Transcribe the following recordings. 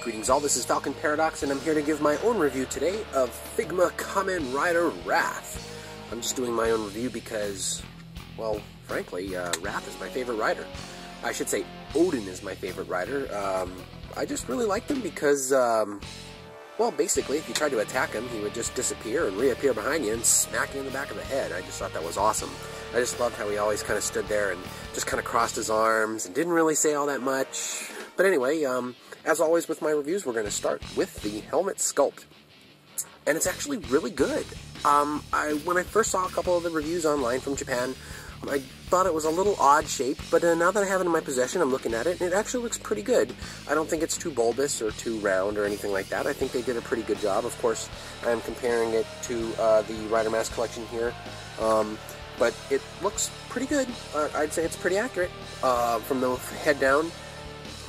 Greetings all, this is Falcon Paradox, and I'm here to give my own review today of Figma Kamen Rider Wrath. I'm just doing my own review because, well, frankly, Wrath is my favorite rider. I should say Odin is my favorite rider. I just really liked him because, well, basically, if you tried to attack him, he would just disappear and reappear behind you and smack you in the back of the head. I just thought that was awesome. I just loved how he always kind of stood there and just kind of crossed his arms and didn't really say all that much. But anyway, as always with my reviews, we're going to start with the helmet sculpt. And it's actually really good. When I first saw a couple of the reviews online from Japan, I thought it was a little odd shape, but now that I have it in my possession, I'm looking at it, and it actually looks pretty good. I don't think it's too bulbous or too round or anything like that. I think they did a pretty good job. Of course, I'm comparing it to the Rider Mask collection here, but it looks pretty good. I'd say it's pretty accurate from the head down.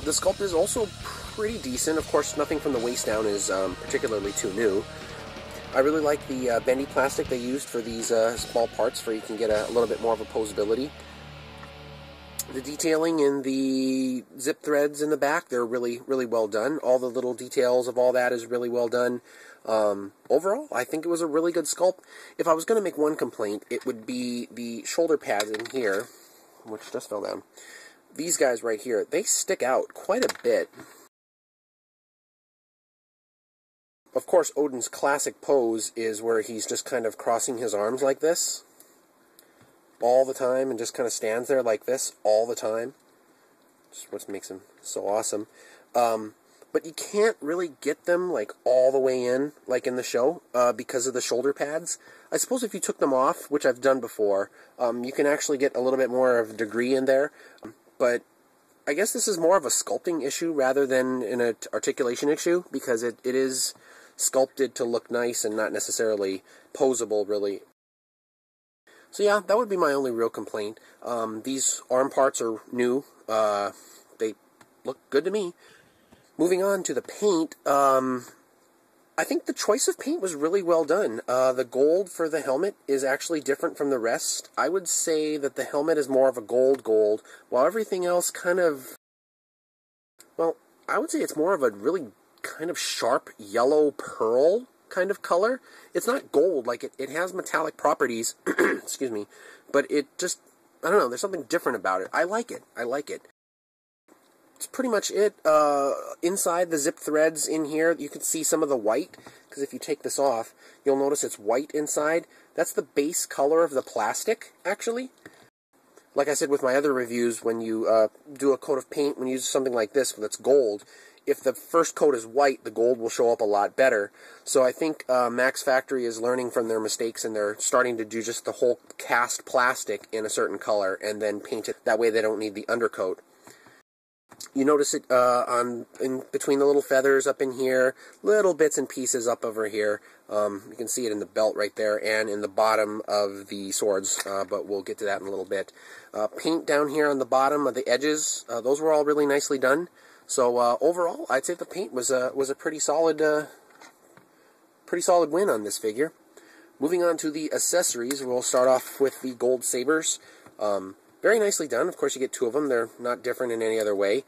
The sculpt is also pretty decent. Of course, nothing from the waist down is particularly too new. I really like the bendy plastic they used for these small parts, where you can get a little bit more of a posability. The detailing in the zip threads in the back, they're really, really well done. All the little details of all that is really well done. Overall, I think it was a really good sculpt. If I was going to make one complaint, it would be the shoulder pads in here, which just fell down. These guys right here, they stick out quite a bit. Of course, Odin's classic pose is where he's just kind of crossing his arms like this all the time and just kind of stands there like this all the time. Just what makes him so awesome. But you can't really get them like all the way in, like in the show, because of the shoulder pads. I suppose if you took them off, which I've done before, you can actually get a little bit more of a degree in there. But I guess this is more of a sculpting issue rather than an articulation issue, because it is sculpted to look nice and not necessarily posable, really. So yeah, that would be my only real complaint. These arm parts are new. They look good to me. Moving on to the paint, I think the choice of paint was really well done. The gold for the helmet is actually different from the rest. I would say that the helmet is more of a gold, while everything else kind of, well, I would say it's more of a really kind of sharp yellow pearl kind of color. It's not gold, like it has metallic properties, excuse me, but it just, I don't know, there's something different about it. I like it. That's pretty much it. Inside the zip threads in here, you can see some of the white, because if you take this off, you'll notice it's white inside. That's the base color of the plastic, actually. Like I said with my other reviews, when you do a coat of paint, when you use something like this that's gold, if the first coat is white, the gold will show up a lot better. So I think Max Factory is learning from their mistakes, and they're starting to do just the whole cast plastic in a certain color, and then paint it. That way they don't need the undercoat. You notice it in between the little feathers up in here, little bits and pieces up over here. You can see it in the belt right there and in the bottom of the swords, but we'll get to that in a little bit. Paint down here on the bottom of the edges, those were all really nicely done. So overall, I'd say the paint was a pretty solid win on this figure. Moving on to the accessories, we'll start off with the gold sabers. Very nicely done. Of course, you get two of them. They're not different in any other way.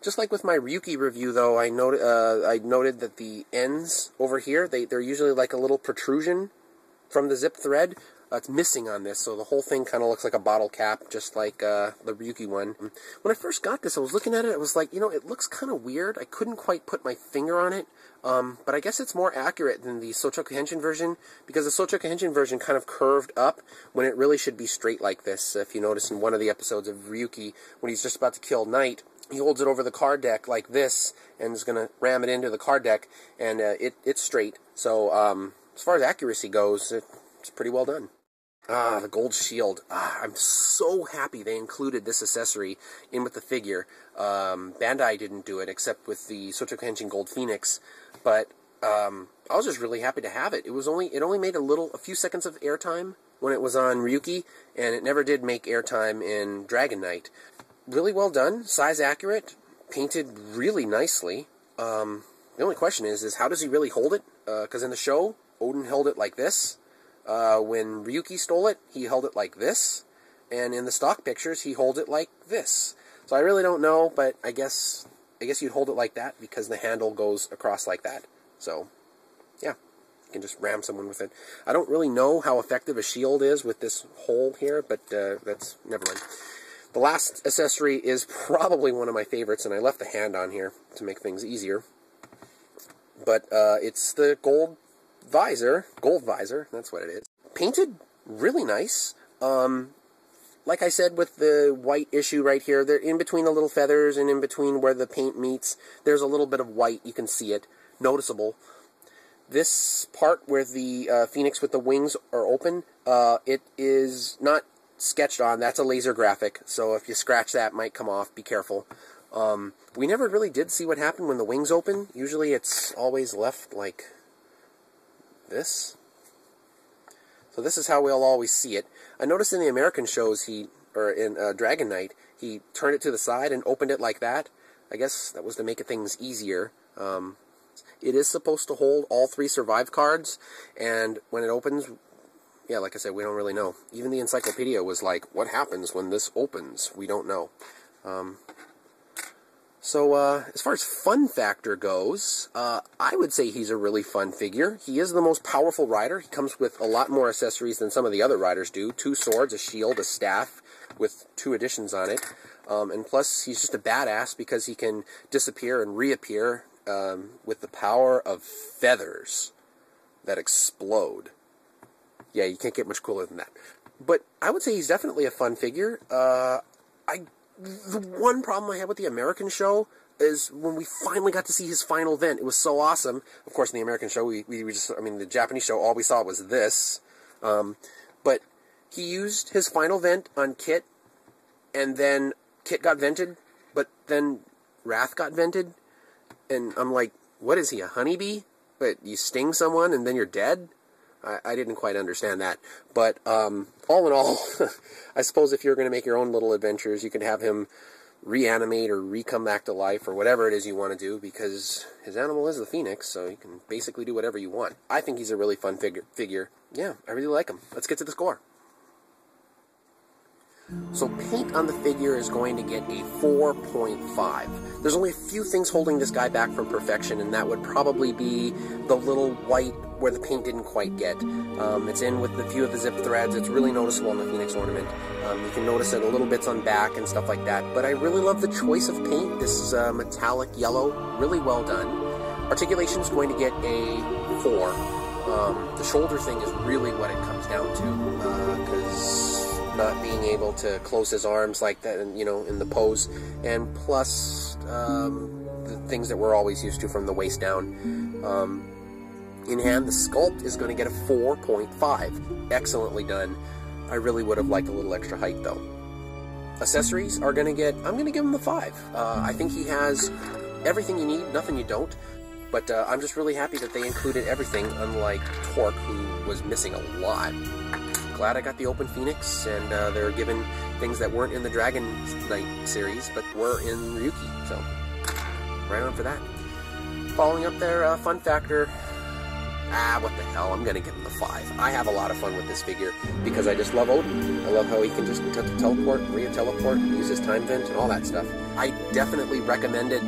Just like with my Ryuki review, though, I noted that the ends over here, they're usually like a little protrusion from the zip thread. It's missing on this, so the whole thing kind of looks like a bottle cap, just like the Ryuki one. When I first got this, I was looking at it, I was like, you know, it looks kind of weird. I couldn't quite put my finger on it, but I guess it's more accurate than the Sochoku Henshin version, because the Sochoku Henshin version kind of curved up when it really should be straight like this. If you notice in one of the episodes of Ryuki, when he's just about to kill Knight, he holds it over the card deck like this, and is going to ram it into the card deck, and it's straight. So as far as accuracy goes, it's pretty well done. The gold shield. I'm so happy they included this accessory in with the figure. Bandai didn't do it, except with the Sochoku Henshin Gold Phoenix, but I was just really happy to have it. It only made a few seconds of airtime when it was on Ryuki, and it never did make airtime in Dragon Knight. Really well done, size accurate, painted really nicely. The only question is how does he really hold it? Because in the show, Odin held it like this. When Ryuki stole it, he held it like this, and in the stock pictures, he holds it like this. So I really don't know, but I guess I guess you'd hold it like that because the handle goes across like that. So, yeah, you can just ram someone with it. I don't really know how effective a shield is with this hole here, but that's, never mind. The last accessory is probably one of my favorites, and I left the hand on here to make things easier. But it's the gold visor, that's what it is. Painted really nice. Like I said with the white issue right here, they're in between the little feathers and in between where the paint meets, there's a little bit of white. You can see it, noticeable. This part where the phoenix with the wings are open, it is not sketched on. That's a laser graphic, so if you scratch that, it might come off. Be careful. We never really did see what happened when the wings open. Usually it's always left like this. So this is how we'll always see it. I noticed in the American shows, or in Dragon Knight, he turned it to the side and opened it like that. I guess that was to make things easier. It is supposed to hold all 3 survive cards, and when it opens, yeah, like I said, we don't really know. Even the encyclopedia was like, what happens when this opens? We don't know. So, as far as fun factor goes, I would say he's a really fun figure. He is the most powerful rider. He comes with a lot more accessories than some of the other riders do. 2 swords, a shield, a staff, with 2 additions on it. And plus, he's just a badass because he can disappear and reappear with the power of feathers that explode. Yeah, you can't get much cooler than that. But I would say he's definitely a fun figure. The one problem I had with the American show is when we finally got to see his final vent. It was so awesome. Of course, in the American show, the Japanese show, all we saw was this. But he used his final vent on Kit, and then Kit got vented, but then Wrath got vented. And I'm like, what is he, a honeybee? But you sting someone and then you're dead? I didn't quite understand that. But all in all, I suppose if you're going to make your own little adventures, you can have him reanimate or re-come back to life or whatever it is you want to do, because his animal is the phoenix, so you can basically do whatever you want. I think he's a really fun figure. Yeah, I really like him. Let's get to the score. So paint on the figure is going to get a 4.5. There's only a few things holding this guy back from perfection, and that would probably be the little white where the paint didn't quite get. It's in with a few of the zip threads. It's really noticeable on the Phoenix ornament. You can notice it a little bits on back and stuff like that. But I really love the choice of paint. This metallic yellow, really well done. Articulation is going to get a 4. The shoulder thing is really what it comes down to, because not being able to close his arms like that, and in the pose, and plus the things that we're always used to from the waist down. In hand, the sculpt is going to get a 4.5. Excellently done. I really would have liked a little extra height, though. Accessories are going to get, I'm going to give him a 5. I think he has everything you need, nothing you don't. But I'm just really happy that they included everything, unlike Torque, who was missing a lot. Glad I got the Open Phoenix, and they're given things that weren't in the Dragon Knight series, but were in Ryuki. So, right on for that. Following up their fun factor, what the hell, I'm going to give him the 5. I have a lot of fun with this figure because I just love Odin. I love how he can just teleport, re-teleport, use his time vent, and all that stuff. I definitely recommend it,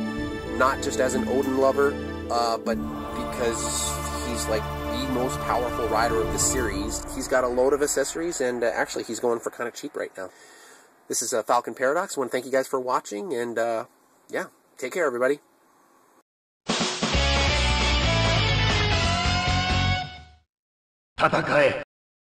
not just as an Odin lover, but because he's like the most powerful rider of the series. He's got a load of accessories, and actually he's going for kind of cheap right now. This is Falcon Paradox. I want to thank you guys for watching, and yeah, take care, everybody.